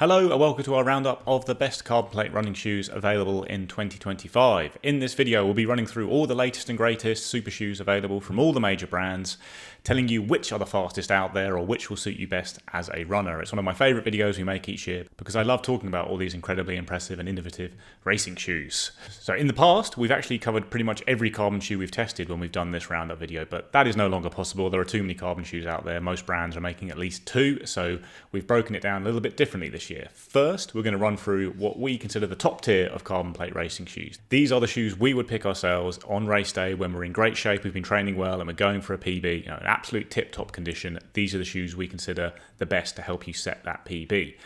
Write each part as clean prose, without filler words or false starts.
Hello and welcome to our roundup of the best carbon plate running shoes available in 2025. In this video we'll be running through all the latest and greatest super shoes available from all the major brands, telling you which are the fastest out there or which will suit you best as a runner. It's one of my favourite videos we make each year because I love talking about all these incredibly impressive and innovative racing shoes. So in the past we've actually covered pretty much every carbon shoe we've tested when we've done this roundup video, but that is no longer possible. There are too many carbon shoes out there. Most brands are making at least two, so we've broken it down a little bit differently this year. First, we're going to run through what we consider the top tier of carbon plate racing shoes. These are the shoes we would pick ourselves on race day when we're in great shape, we've been training well and we're going for a PB, an absolute tip-top condition. These are the shoes we consider the best to help you set that PB.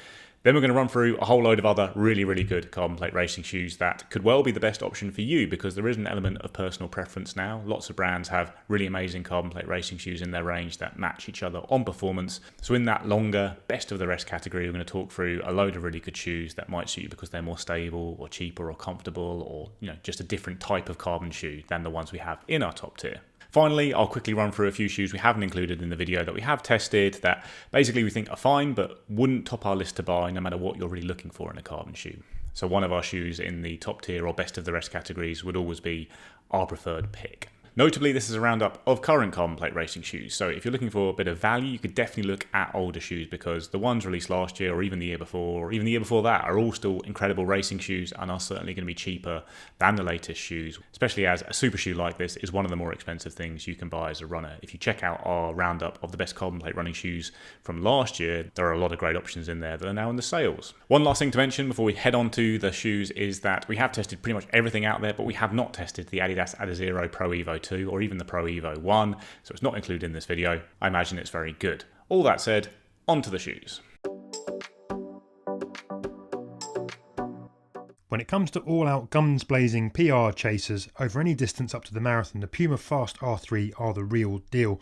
Then we're going to run through a whole load of other really good carbon plate racing shoes that could well be the best option for you because there is an element of personal preference now. Lots of brands have really amazing carbon plate racing shoes in their range that match each other on performance. So in that longer best of the rest category, we're going to talk through a load of really good shoes that might suit you because they're more stable or cheaper or comfortable or just a different type of carbon shoe than the ones we have in our top tier. Finally, I'll quickly run through a few shoes we haven't included in the video that we have tested that basically we think are fine but wouldn't top our list to buy no matter what you're really looking for in a carbon shoe. So one of our shoes in the top tier or best of the rest categories would always be our preferred pick. Notably, this is a roundup of current carbon plate racing shoes, so if you're looking for a bit of value, you could definitely look at older shoes because the ones released last year or even the year before or even the year before that are all still incredible racing shoes and are certainly going to be cheaper than the latest shoes, especially as a super shoe like this is one of the more expensive things you can buy as a runner. If you check out our roundup of the best carbon plate running shoes from last year, there are a lot of great options in there that are now in the sales. One last thing to mention before we head on to the shoes is that we have tested pretty much everything out there, but we have not tested the Adidas Adizero Pro Evo 2 or even the Pro Evo 1, so it's not included in this video. I imagine it's very good. All that said, on to the shoes. When it comes to all-out guns-blazing PR chasers over any distance up to the marathon, the Puma Fast R3 are the real deal.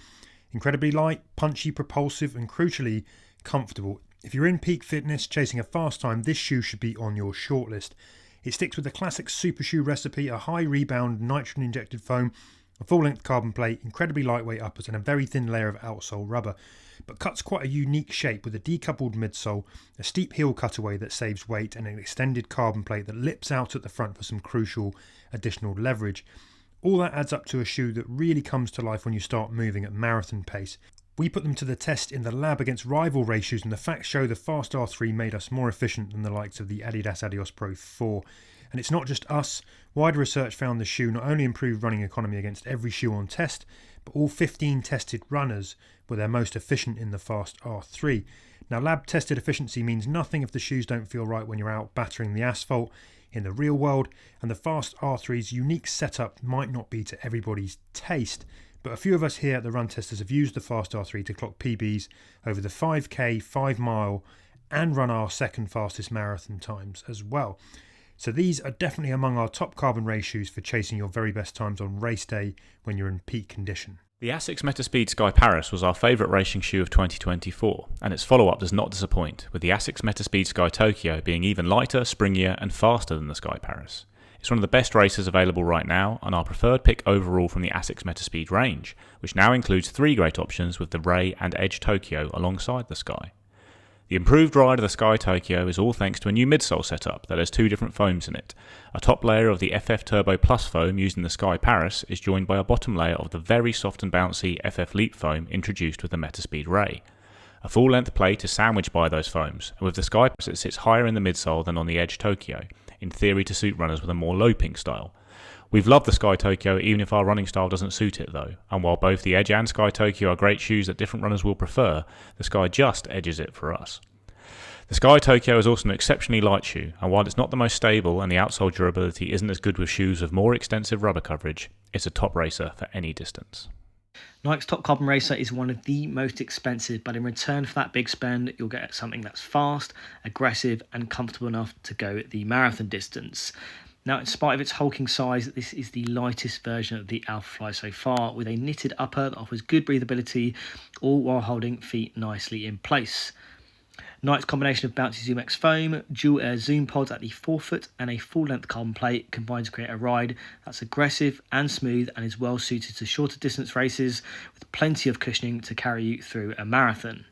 Incredibly light, punchy, propulsive and crucially comfortable. If you're in peak fitness chasing a fast time, this shoe should be on your shortlist. It sticks with the classic super shoe recipe, a high rebound nitrogen-injected foam, a full-length carbon plate, incredibly lightweight uppers and a very thin layer of outsole rubber, but cuts quite a unique shape with a decoupled midsole, a steep heel cutaway that saves weight and an extended carbon plate that lips out at the front for some crucial additional leverage. All that adds up to a shoe that really comes to life when you start moving at marathon pace. We put them to the test in the lab against rival race shoes and the facts show the Fast R3 made us more efficient than the likes of the Adidas Adios Pro 4. And it's not just us. Wider research found the shoe not only improved running economy against every shoe on test, but all 15 tested runners were their most efficient in the Fast R3. Now, lab tested efficiency means nothing if the shoes don't feel right when you're out battering the asphalt in the real world, and the Fast R3's unique setup might not be to everybody's taste. But a few of us here at the Run Testers have used the Fast R3 to clock PBs over the 5k, 5 mile, and run our second fastest marathon times as well. So these are definitely among our top carbon race shoes for chasing your very best times on race day when you're in peak condition. The Asics Metaspeed Sky Paris was our favourite racing shoe of 2024, and its follow-up does not disappoint, with the Asics Metaspeed Sky Tokyo being even lighter, springier and faster than the Sky Paris. It's one of the best racers available right now, and our preferred pick overall from the Asics Metaspeed range, which now includes 3 great options with the Ray and Edge Tokyo alongside the Sky. The improved ride of the Sky Tokyo is all thanks to a new midsole setup that has 2 different foams in it. A top layer of the FF Turbo Plus foam used in the Sky Paris is joined by a bottom layer of the very soft and bouncy FF Leap foam introduced with the Metaspeed Ray. A full-length plate is sandwiched by those foams, and with the Sky Paris it sits higher in the midsole than on the Edge Tokyo, in theory to suit runners with a more loping style. We've loved the Sky Tokyo even if our running style doesn't suit it though, and while both the Edge and Sky Tokyo are great shoes that different runners will prefer, the Sky just edges it for us. The Sky Tokyo is also an exceptionally light shoe, and while it's not the most stable and the outsole durability isn't as good with shoes with more extensive rubber coverage, it's a top racer for any distance. Nike's Top Carbon Racer is one of the most expensive, but in return for that big spend, you'll get something that's fast, aggressive, and comfortable enough to go the marathon distance. Now, in spite of its hulking size, this is the lightest version of the Alphafly so far, with a knitted upper that offers good breathability, all while holding feet nicely in place. Nike's combination of bouncy Zoom X foam, dual air zoom pods at the forefoot and a full-length carbon plate combine to create a ride that's aggressive and smooth and is well suited to shorter distance races with plenty of cushioning to carry you through a marathon.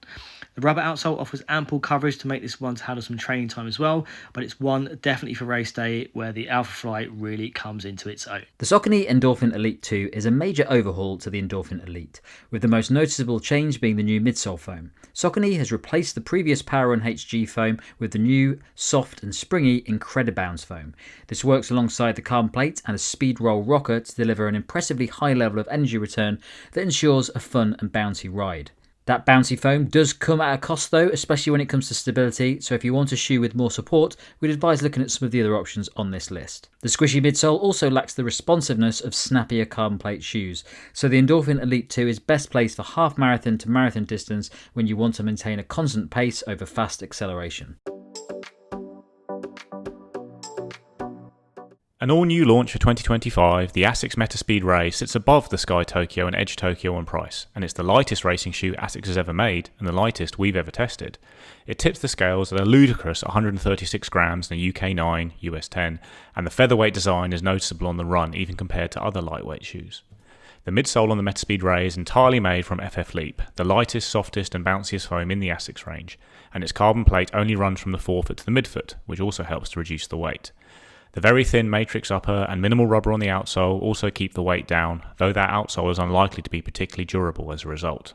The rubber outsole offers ample coverage to make this one to handle some training time as well, but it's one definitely for race day where the Alphafly really comes into its own. The Saucony Endorphin Elite 2 is a major overhaul to the Endorphin Elite, with the most noticeable change being the new midsole foam. Saucony has replaced the previous Power and HG foam with the new, soft and springy Incredibounce foam. This works alongside the carbon plate and a speed roll rocker to deliver an impressively high level of energy return that ensures a fun and bouncy ride. That bouncy foam does come at a cost though, especially when it comes to stability, so if you want a shoe with more support, we'd advise looking at some of the other options on this list. The squishy midsole also lacks the responsiveness of snappier carbon plate shoes, so the Endorphin Elite 2 is best placed for half marathon to marathon distance when you want to maintain a constant pace over fast acceleration. An all-new launch for 2025, the Asics Metaspeed Ray sits above the Sky Tokyo and Edge Tokyo on price, and it's the lightest racing shoe Asics has ever made, and the lightest we've ever tested. It tips the scales at a ludicrous 136 grams in the UK 9, US 10, and the featherweight design is noticeable on the run even compared to other lightweight shoes. The midsole on the Metaspeed Ray is entirely made from FF Leap, the lightest, softest and bounciest foam in the Asics range, and its carbon plate only runs from the forefoot to the midfoot, which also helps to reduce the weight. The very thin matrix upper and minimal rubber on the outsole also keep the weight down, though that outsole is unlikely to be particularly durable as a result.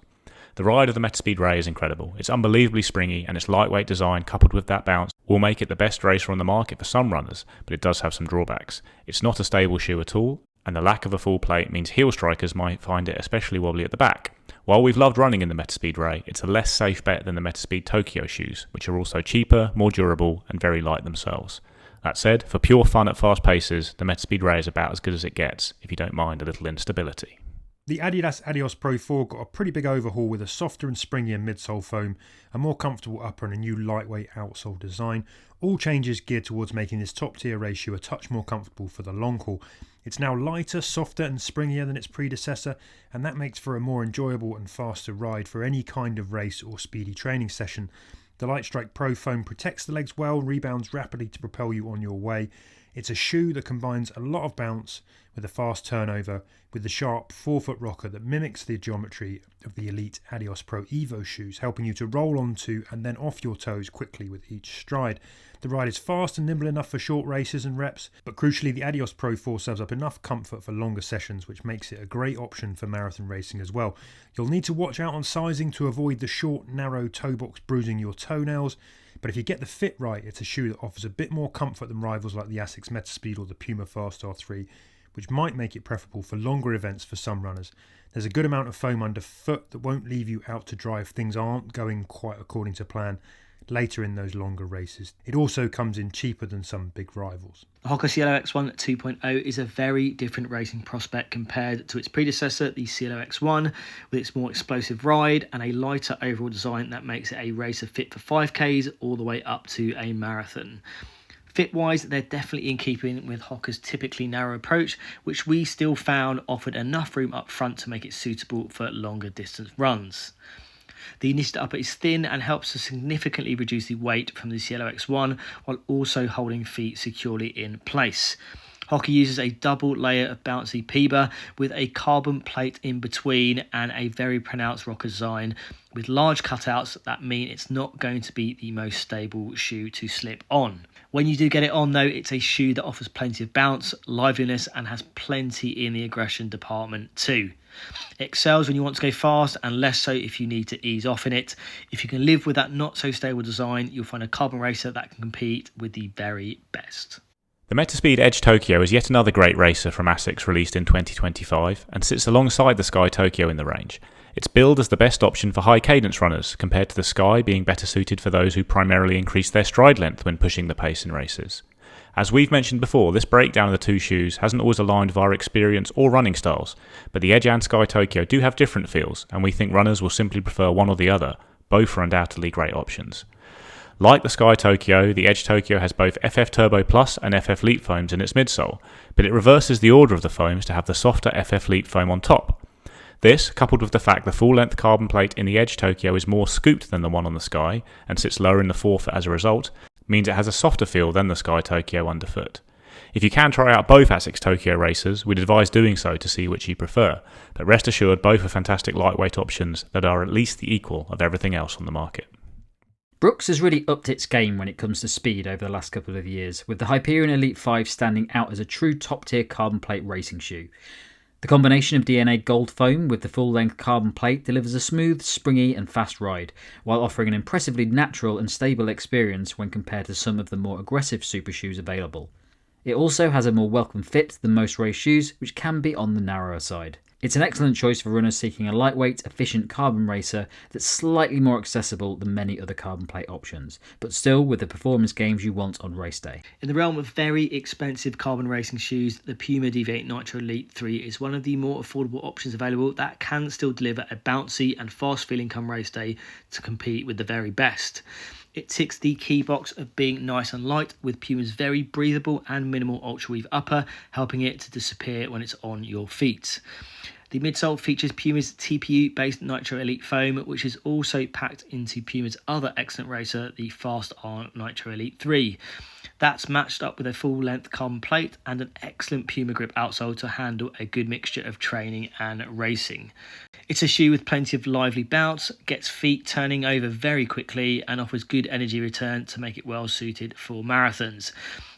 The ride of the Metaspeed Ray is incredible. It's unbelievably springy, and its lightweight design coupled with that bounce will make it the best racer on the market for some runners, but it does have some drawbacks. It's not a stable shoe at all, and the lack of a full plate means heel strikers might find it especially wobbly at the back. While we've loved running in the Metaspeed Ray, it's a less safe bet than the Metaspeed Tokyo shoes, which are also cheaper, more durable and very light themselves. That said, for pure fun at fast paces, the Metaspeed Ray is about as good as it gets, if you don't mind a little instability. The Adidas Adios Pro 4 got a pretty big overhaul with a softer and springier midsole foam, a more comfortable upper and a new lightweight outsole design. All changes geared towards making this top tier race shoe a touch more comfortable for the long haul. It's now lighter, softer and springier than its predecessor, and that makes for a more enjoyable and faster ride for any kind of race or speedy training session. The Lightstrike Pro foam protects the legs well, rebounds rapidly to propel you on your way. It's a shoe that combines a lot of bounce with a fast turnover, with the sharp forefoot rocker that mimics the geometry of the Elite Adios Pro Evo shoes, helping you to roll onto and then off your toes quickly with each stride. The ride is fast and nimble enough for short races and reps, but crucially the Adios Pro 4 serves up enough comfort for longer sessions, which makes it a great option for marathon racing as well. You'll need to watch out on sizing to avoid the short, narrow toe box bruising your toenails, but if you get the fit right, it's a shoe that offers a bit more comfort than rivals like the Asics Metaspeed or the Puma Fast R3, which might make it preferable for longer events for some runners. There's a good amount of foam underfoot that won't leave you out to dry if things aren't going quite according to plan later in those longer races. It also comes in cheaper than some big rivals. The Hoka Cielo X1 2.0 is a very different racing prospect compared to its predecessor, the Cielo X1, with its more explosive ride and a lighter overall design that makes it a racer fit for 5Ks all the way up to a marathon. Fit-wise, they're definitely in keeping with Hoka's typically narrow approach, which we still found offered enough room up front to make it suitable for longer distance runs. The knitted upper is thin and helps to significantly reduce the weight from the Cielo X1 while also holding feet securely in place. Hoka uses a double layer of bouncy Puma with a carbon plate in between and a very pronounced rocker design with large cutouts that mean it's not going to be the most stable shoe to slip on. When you do get it on though, it's a shoe that offers plenty of bounce, liveliness and has plenty in the aggression department too. It excels when you want to go fast and less so if you need to ease off in it. If you can live with that not so stable design, you'll find a carbon racer that can compete with the very best. The Metaspeed Edge Tokyo is yet another great racer from Asics released in 2025 and sits alongside the Sky Tokyo in the range. It's billed as the best option for high cadence runners, compared to the Sky being better suited for those who primarily increase their stride length when pushing the pace in races. As we've mentioned before, this breakdown of the two shoes hasn't always aligned with our experience or running styles, but the Edge and Sky Tokyo do have different feels, and we think runners will simply prefer one or the other. Both are undoubtedly great options. Like the Sky Tokyo, the Edge Tokyo has both FF Turbo Plus and FF Leap foams in its midsole, but it reverses the order of the foams to have the softer FF Leap foam on top. This, coupled with the fact the full-length carbon plate in the Edge Tokyo is more scooped than the one on the Sky, and sits lower in the forefoot as a result, means it has a softer feel than the Sky Tokyo underfoot. If you can try out both Asics Tokyo racers, we'd advise doing so to see which you prefer, but rest assured both are fantastic lightweight options that are at least the equal of everything else on the market. Brooks has really upped its game when it comes to speed over the last couple of years, with the Hyperion Elite 5 standing out as a true top-tier carbon plate racing shoe. The combination of DNA Gold foam with the full-length carbon plate delivers a smooth, springy and fast ride, while offering an impressively natural and stable experience when compared to some of the more aggressive super shoes available. It also has a more welcome fit than most race shoes, which can be on the narrower side. It's an excellent choice for runners seeking a lightweight, efficient carbon racer that's slightly more accessible than many other carbon plate options, but still with the performance gains you want on race day. In the realm of very expensive carbon racing shoes, the Puma Deviate Nitro Elite 3 is one of the more affordable options available that can still deliver a bouncy and fast feeling come race day to compete with the very best. It ticks the key box of being nice and light, with Puma's very breathable and minimal ultra weave upper helping it to disappear when it's on your feet. The midsole features Puma's TPU-based Nitro Elite foam, which is also packed into Puma's other excellent racer, the Fast R Nitro Elite 3. That's matched up with a full-length carbon plate and an excellent Puma grip outsole to handle a good mixture of training and racing. It's a shoe with plenty of lively bounce, gets feet turning over very quickly, and offers good energy return to make it well suited for marathons.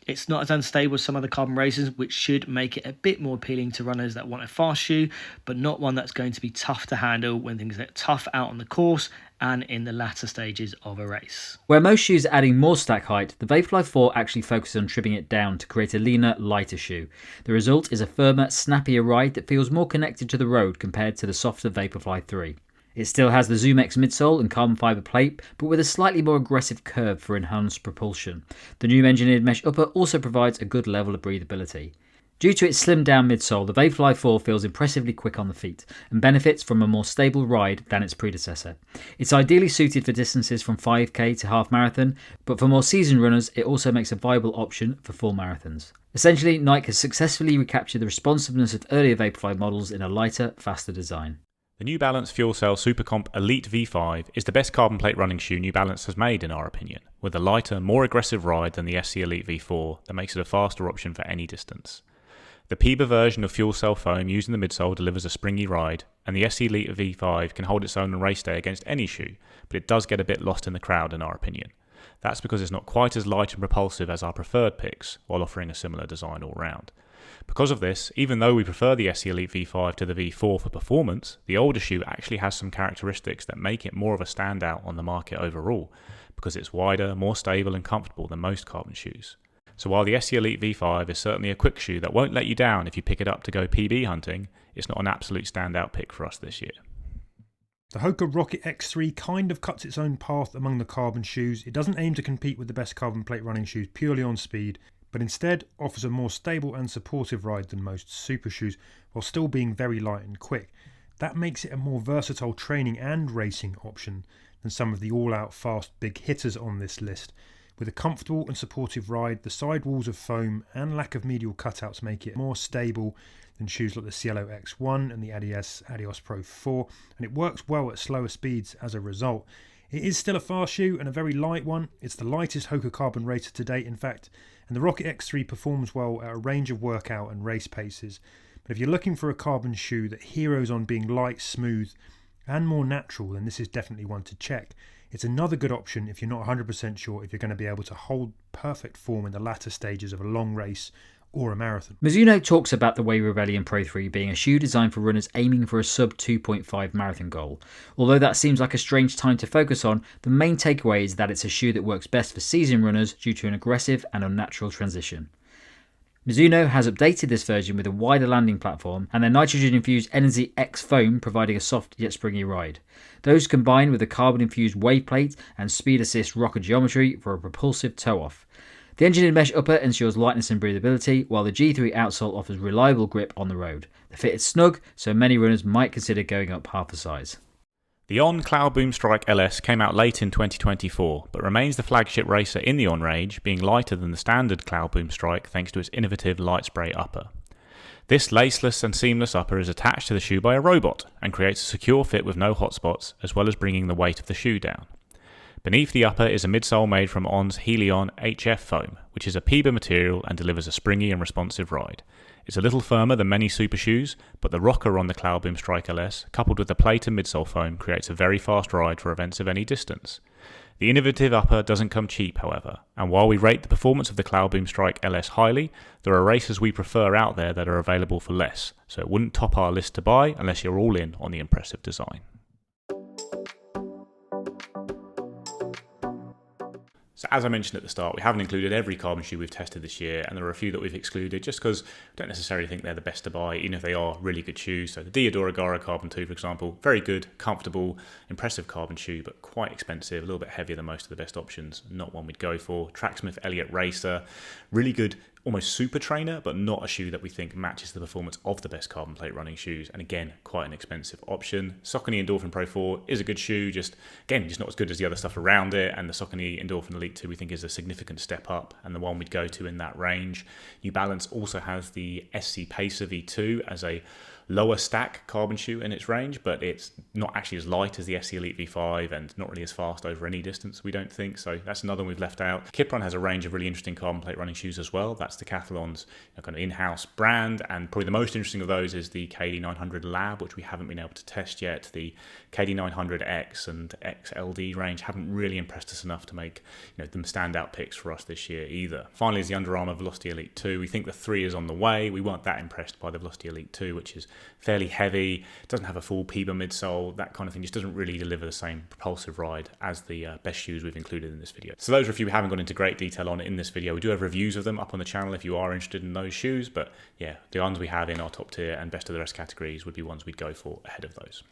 It's not as unstable as some other carbon racers, which should make it a bit more appealing to runners that want a fast shoe, but not one that's going to be tough to handle when things get tough out on the course and in the latter stages of a race. Where most shoes are adding more stack height, the Vaporfly 4 actually focuses on trimming it down to create a leaner, lighter shoe. The result is a firmer, snappier ride that feels more connected to the road compared to the softer Vaporfly 3. It still has the ZoomX midsole and carbon fibre plate, but with a slightly more aggressive curve for enhanced propulsion. The new engineered mesh upper also provides a good level of breathability. Due to its slimmed down midsole, the Vaporfly 4 feels impressively quick on the feet and benefits from a more stable ride than its predecessor. It's ideally suited for distances from 5k to half marathon, but for more seasoned runners it also makes a viable option for full marathons. Essentially, Nike has successfully recaptured the responsiveness of earlier Vaporfly models in a lighter, faster design. The New Balance Fuel Cell Supercomp Elite V5 is the best carbon plate running shoe New Balance has made in our opinion, with a lighter, more aggressive ride than the SC Elite V4 that makes it a faster option for any distance. The PIBA version of fuel cell foam using the midsole delivers a springy ride, and the SC Elite V5 can hold its own on race day against any shoe, but it does get a bit lost in the crowd in our opinion. That's because it's not quite as light and propulsive as our preferred picks, while offering a similar design all round. Because of this, even though we prefer the SC Elite V5 to the V4 for performance, the older shoe actually has some characteristics that make it more of a standout on the market overall, because it's wider, more stable and comfortable than most carbon shoes. So while the SC Elite V5 is certainly a quick shoe that won't let you down if you pick it up to go PB hunting, it's not an absolute standout pick for us this year. The Hoka Rocket X3 kind of cuts its own path among the carbon shoes. It doesn't aim to compete with the best carbon plate running shoes purely on speed, but instead offers a more stable and supportive ride than most super shoes, while still being very light and quick. That makes it a more versatile training and racing option than some of the all-out fast big hitters on this list. With a comfortable and supportive ride, the sidewalls of foam and lack of medial cutouts make it more stable than shoes like the Cielo X1 and the Adios Pro 4, and it works well at slower speeds as a result. It is still a fast shoe and a very light one. It's the lightest Hoka carbon racer to date, in fact, and the Rocket X3 performs well at a range of workout and race paces. But if you're looking for a carbon shoe that heroes on being light, smooth and more natural, then this is definitely one to check. It's another good option if you're not 100% sure if you're going to be able to hold perfect form in the latter stages of a long race or a marathon. Mizuno talks about the Way Rebellion Pro 3 being a shoe designed for runners aiming for a sub 2.5 marathon goal. Although that seems like a strange time to focus on, the main takeaway is that it's a shoe that works best for seasoned runners due to an aggressive and unnatural transition. Mizuno has updated this version with a wider landing platform and their nitrogen-infused Energy X foam providing a soft yet springy ride. Those combined with the carbon-infused wave plate and speed assist rocker geometry for a propulsive toe-off. The engineered mesh upper ensures lightness and breathability, while the G3 outsole offers reliable grip on the road. The fit is snug, so many runners might consider going up half a size. The On Cloudboom Strike LS came out late in 2024, but remains the flagship racer in the On range, being lighter than the standard Cloudboom Strike thanks to its innovative light spray upper. This laceless and seamless upper is attached to the shoe by a robot and creates a secure fit with no hotspots, as well as bringing the weight of the shoe down. Beneath the upper is a midsole made from On's Helion HF foam, which is a PBA material and delivers a springy and responsive ride. It's a little firmer than many super shoes, but the rocker on the Cloudboom Strike LS, coupled with the plate and midsole foam, creates a very fast ride for events of any distance. The innovative upper doesn't come cheap, however, and while we rate the performance of the Cloudboom Strike LS highly, there are racers we prefer out there that are available for less, so it wouldn't top our list to buy unless you're all in on the impressive design. So as I mentioned at the start, we haven't included every carbon shoe we've tested this year, and there are a few that we've excluded just because we don't necessarily think they're the best to buy, even if they are really good shoes. So the Diadora Gara Carbon 2, for example, very good, comfortable, impressive carbon shoe, but quite expensive, a little bit heavier than most of the best options, not one we'd go for. Tracksmith Elliott Racer, really good, almost super trainer, but not a shoe that we think matches the performance of the best carbon plate running shoes, and again, quite an expensive option. Saucony Endorphin Pro 4 is a good shoe, just not as good as the other stuff around it, and the Saucony Endorphin Elite 2 we think is a significant step up, and the one we'd go to in that range. New Balance also has the SC Pacer V2 as a lower stack carbon shoe in its range, but it's not actually as light as the SC Elite V5 and not really as fast over any distance, we don't think, so that's another one we've left out. Kypron has a range of really interesting carbon plate running shoes as well. That's Decathlon's kind of in-house brand, and probably the most interesting of those is the KD900 Lab, which we haven't been able to test yet. The KD900X and XLD range haven't really impressed us enough to make them standout picks for us this year either. Finally is the Under Armour Velocity Elite 2. We think the 3 is on the way. We weren't that impressed by the Velocity Elite 2, which is fairly heavy, doesn't have a full PBA midsole, that kind of thing, just doesn't really deliver the same propulsive ride as the best shoes we've included in this video. So those are a few we haven't gone into great detail on in this video. We do have reviews of them up on the channel if you are interested in those shoes, but yeah, the ones we have in our top tier and best of the rest categories would be ones we'd go for ahead of those.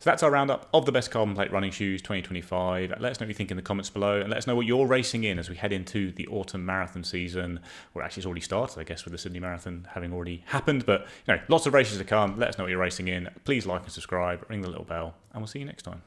So that's our roundup of the best carbon plate running shoes 2025. Let us know what you think in the comments below, and let us know what you're racing in as we head into the autumn marathon season. Or actually, it's already started, I guess, with the Sydney Marathon having already happened. But lots of races to come. Let us know what you're racing in. Please like and subscribe, ring the little bell, and we'll see you next time.